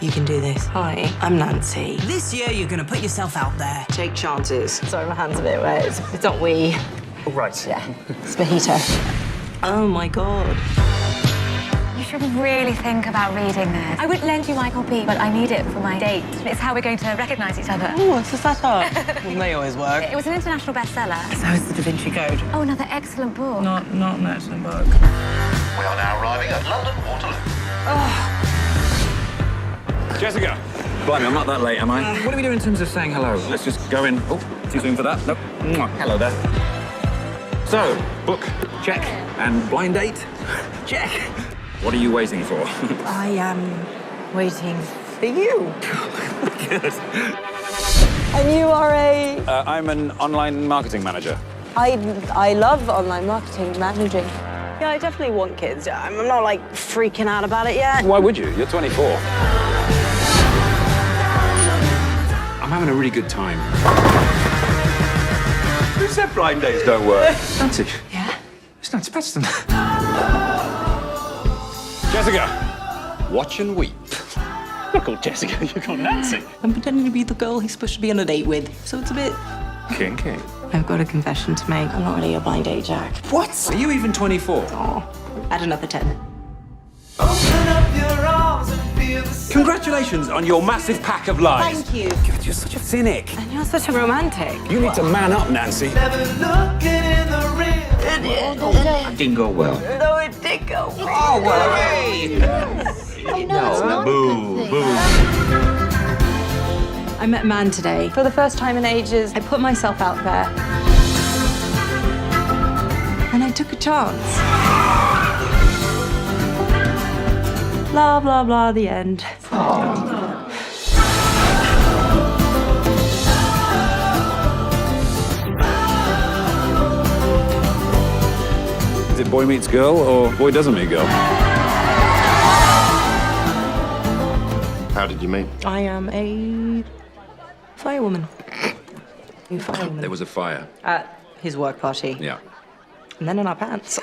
You can do this. Hi, I'm Nancy. This year, you're going to put yourself out there. Take chances. Sorry, my hand's a bit wet. It's not we. Oh, right. Yeah, it's mojito. Oh, my God. You should really think about reading this. I would lend you my copy, but I need it for my date. It's how we're going to recognise each other. Oh, it's a satire. Well, they always work. It was an international bestseller. So is the Da Vinci Code. Oh, another excellent book. Not an excellent book. We are now arriving at London Waterloo. Jessica! Blimey, I'm not that late, am I? What do we do in terms of saying hello? Let's just go in. Oh, too soon for that? Nope. Mwah. Hello there. So, book, check. And blind date? Check. What are you waiting for? I am waiting for you. Good. And you are a... I'm an online marketing manager. I love online marketing, managing. Yeah, I definitely want kids. I'm not, like, freaking out about it yet. Why would you? You're 24. I'm having a really good time. Who said blind dates don't work? Nancy. Yeah? It's Nancy Preston. Jessica, watch and weep. You're called Jessica, you're called Nancy. I'm pretending to be the girl he's supposed to be on a date with, so it's a bit... Kinky. I've got a confession to make. I'm not really a blind date, Jack. What? Are you even 24? Oh, add another 10. Congratulations on your massive pack of lies. Thank you. God, you're such a cynic. And you're such a romantic. You need to man up, Nancy. That didn't go well. No, it did go. Oh, well, hey! I met a man today. For the first time in ages, I put myself out there. And I took a chance. Blah, blah, blah, the end. Is it boy meets girl or boy doesn't meet girl? How did you meet? I am a firewoman. There was a fire. At his work party. Yeah. And then in our pants.